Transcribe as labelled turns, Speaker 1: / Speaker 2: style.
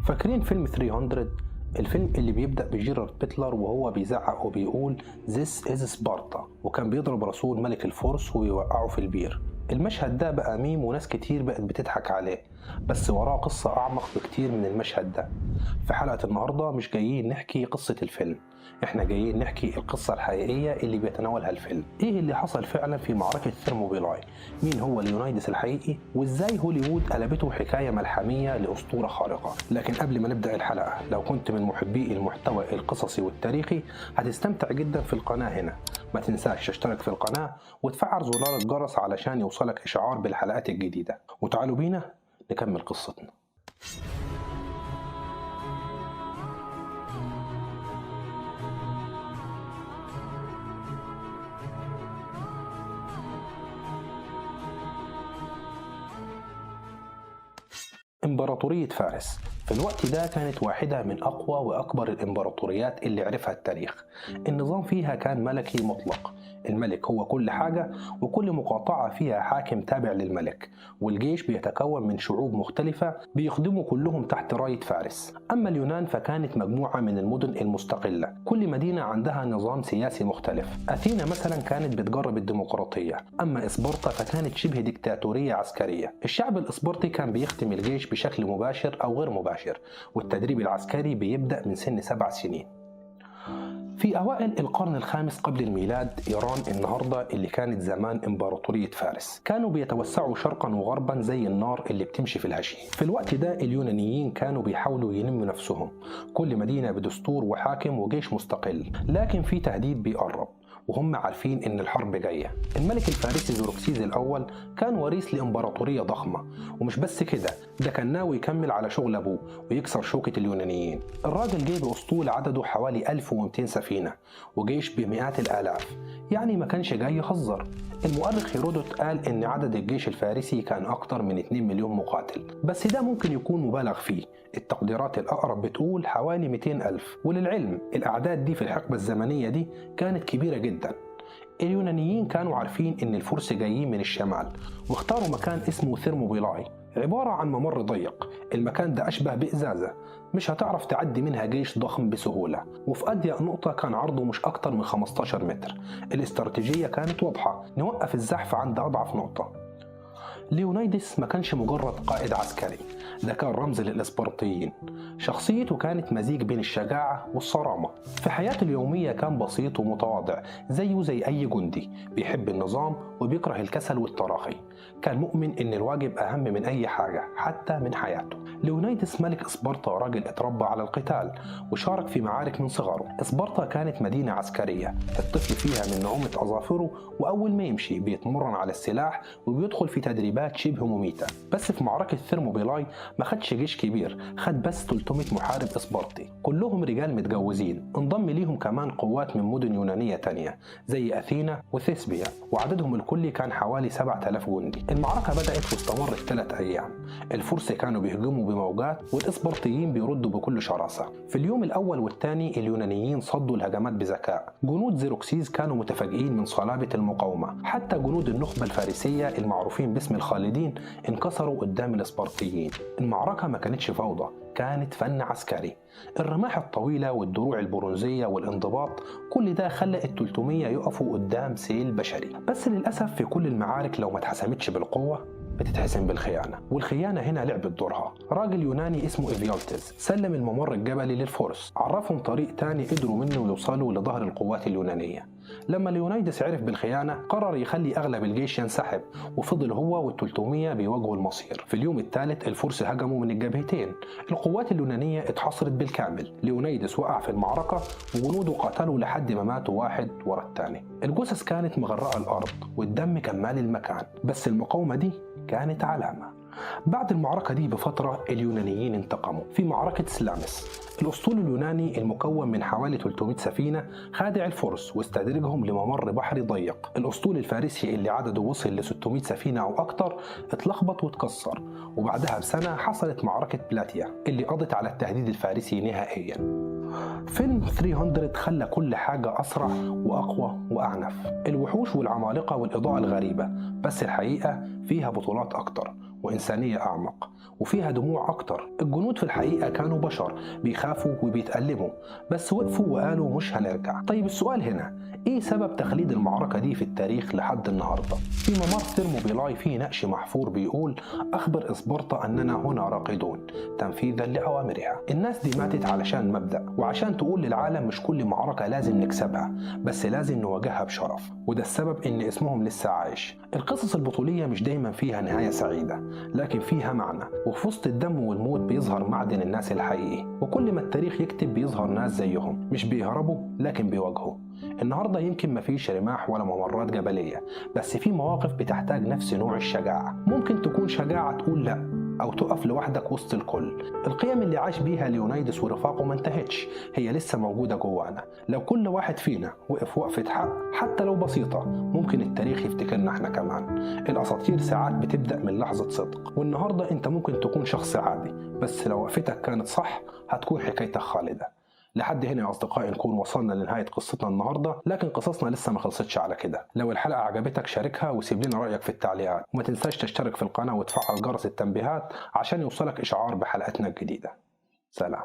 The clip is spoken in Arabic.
Speaker 1: فاكرين فيلم 300؟ الفيلم اللي بيبدأ بجيرارد بيتلر وهو بيزعق وبيقول This is سبارتا، وكان بيضرب رسول ملك الفرس ويوقعه في البير. المشهد ده بقى ميم وناس كتير بقت بتضحك عليه، بس وراه قصة أعمق بكتير من المشهد ده. في حلقة النهاردة مش جايين نحكي قصة الفيلم، احنا جايين نحكي القصة الحقيقية اللي بيتناولها الفيلم. ايه اللي حصل فعلا في معركة ثيرموبيلاي؟ مين هو ليونايدس الحقيقي؟ وازاي هوليوود قلبته حكاية ملحمية لأسطورة خارقة؟ لكن قبل ما نبدأ الحلقة، لو كنت من محبي المحتوى القصصي والتاريخي هتستمتع جدا في القناة هنا. ما تنساش تشترك في القناة وتفعل زرار الجرس علشان يوصلك إشعار بالحلقات الجديدة. وتعالوا بينا نكمل قصتنا. إمبراطورية فارس في الوقت ده كانت واحدة من أقوى وأكبر الإمبراطوريات اللي عرفها التاريخ. النظام فيها كان ملكي مطلق، الملك هو كل حاجة، وكل مقاطعة فيها حاكم تابع للملك، والجيش بيتكون من شعوب مختلفة بيخدموا كلهم تحت راية فارس. أما اليونان فكانت مجموعة من المدن المستقلة، كل مدينة عندها نظام سياسي مختلف. أثينا مثلا كانت بتجرب الديمقراطية، أما إسبرطة فكانت شبه ديكتاتورية عسكرية. الشعب الإسبرطي كان بيخدم الجيش بشكل مباشر أو غير مباشر، والتدريب العسكري بيبدأ من سن 7 سنين. في أوائل القرن الخامس قبل الميلاد، إيران النهاردة اللي كانت زمان إمبراطورية فارس، كانوا بيتوسعوا شرقا وغربا زي النار اللي بتمشي في الهشيم. في الوقت ده اليونانيين كانوا بيحاولوا ينموا نفسهم، كل مدينة بدستور وحاكم وجيش مستقل، لكن في تهديد بيقرب وهم عارفين ان الحرب جايه. الملك الفارسي زوروكسيز الاول كان وريث لامبراطوريه ضخمه، ومش بس كده، ده كان ناوي يكمل على شغل ابوه ويكسر شوكه اليونانيين. الراجل جايب اسطول عدده حوالي 1200 سفينه وجيش بمئات الالاف، يعني ما كانش جاي يهزر. المؤرخ هيرودوت قال ان عدد الجيش الفارسي كان اكتر من 2 مليون مقاتل، بس ده ممكن يكون مبالغ فيه. التقديرات الأقرب بتقول حوالي 200 ألف. وللعلم الأعداد دي في الحقبة الزمنية دي كانت كبيرة جدا. اليونانيين كانوا عارفين إن الفرس جايين من الشمال، واختاروا مكان اسمه ثيرموبيلاي، عبارة عن ممر ضيق. المكان ده أشبه بإزازة مش هتعرف تعدي منها جيش ضخم بسهولة، وفي أضيق نقطة كان عرضه مش أكتر من 15 متر. الاستراتيجية كانت واضحة، نوقف الزحف عند أضعف نقطة. ليونايدس ما كانش مجرد قائد عسكري، ده كان رمز للإسبرطيين. شخصيته كانت مزيج بين الشجاعة والصرامة. في حياته اليومية كان بسيط ومتواضع زيه زي أي جندي، بيحب النظام وبيكره الكسل والتراخي. كان مؤمن إن الواجب أهم من أي حاجة حتى من حياته. ليونايدس ملك إسبرطة راجل اتربى على القتال وشارك في معارك من صغره. إسبرطة كانت مدينة عسكرية، الطفل فيها من نعومة أظافره، وأول ما يمشي بيتمرن على السلاح وبيدخل في تدريبات شبه مميتة. بس في معركة ثيرموبيلاي ما خدش جيش كبير، خد بس 300 محارب إسبرطي، كلهم رجال متجوزين. انضم ليهم كمان قوات من مدن يونانية تانية زي أثينا وثيسبيا، وعددهم الكلي كان حوالي 7000 جندي. المعركة بدأت واستمرت 3 أيام. الفرس كانوا بيهجموا بموجات والإسبرطيين بيردوا بكل شراسة. في اليوم الأول والثاني اليونانيين صدوا الهجمات بذكاء. جنود زيروكسيز كانوا متفاجئين من صلابة المقاومة، حتى جنود النخبة الفارسية المعروفين باسم الخالدين انكسروا قدام الإسبرطيين. المعركة ما كانتش فوضى، كانت فن عسكري. الرماح الطويلة والدروع البرونزية والانضباط، كل ده خلى ال300 يقفوا قدام سيل بشري. بس للأسف في كل المعارك لو ما اتحسمتش بالقوة بتتحسم بالخيانة، والخيانة هنا لعبت دورها. راجل يوناني اسمه إفيالتس سلم الممر الجبلي للفرس، عرفهم طريق تاني قدروا منه يوصلوا لظهر القوات اليونانية. لما ليونايدس عرف بالخيانة قرر يخلي أغلب الجيش ينسحب، وفضل هو وال300 بيواجهوا المصير. في اليوم الثالث الفرس هجموا من الجبهتين، القوات اليونانية اتحصرت بالكامل. ليونايدس وقع في المعركة وجنوده قتلوا لحد ما ماتوا واحد ورا الثاني. الجثث كانت مغرقة الأرض والدم كان مالي المكان، بس المقاومة دي كانت علامة. بعد المعركة دي بفترة اليونانيين انتقموا في معركة سلامس. الأسطول اليوناني المكون من حوالي 300 سفينة خادع الفرس واستدرجهم لممر بحري ضيق. الأسطول الفارسي اللي عدده وصل ل 600 سفينة أو أكتر اتلخبط واتكسر، وبعدها بسنة حصلت معركة بلاتيا اللي قضت على التهديد الفارسي نهائيا. فيلم 300 خلى كل حاجة أسرع وأقوى وأعنف، الوحوش والعمالقة والإضاءة الغريبة، بس الحقيقة فيها بطولات أكتر وإنسانية أعمق وفيها دموع أكتر. الجنود في الحقيقة كانوا بشر بيخافوا وبيتألموا، بس وقفوا وقالوا مش هنرجع. طيب السؤال هنا، إيه سبب تخليد المعركة دي في التاريخ لحد النهاردة؟ في ممر ثيرموبيلاي فيه نقش محفور بيقول: أخبر إسبرطة أننا هنا راقدون تنفيذا لأوامرها. الناس دي ماتت علشان مبدأ، وعشان تقول للعالم مش كل معركة لازم نكسبها، بس لازم نواجهها بشرف، وده السبب إن اسمهم لسه عايش. القصص البطولية مش دايما فيها نهاية سعيدة، لكن فيها معنى، وفي وسط الدم والموت بيظهر معدن الناس الحقيقي. وكل ما التاريخ يكتب بيظهر ناس زيهم مش بيهربوا لكن بيواجهوا. النهاردة يمكن مفيش رماح ولا ممرات جبلية، بس في مواقف بتحتاج نفس نوع الشجاعة. ممكن تكون شجاعة تقول لأ أو تقف لوحدك وسط الكل. القيم اللي عاش بيها ليونيدس ورفاقه ما انتهتش، هي لسه موجودة جوانا. لو كل واحد فينا وقف وقفة حق حتى لو بسيطة، ممكن التاريخ يفتكرنا احنا كمان. الأساطير ساعات بتبدأ من لحظة صدق، والنهاردة انت ممكن تكون شخص عادي، بس لو وقفتك كانت صح هتكون حكايتك خالدة. لحد هنا يا أصدقائي نكون وصلنا لنهاية قصتنا النهاردة، لكن قصصنا لسه ما خلصتش على كده. لو الحلقة عجبتك شاركها وسيب لنا رأيك في التعليقات، وما تنساش تشترك في القناة وتفعل جرس التنبيهات عشان يوصلك إشعار بحلقتنا الجديدة. سلام.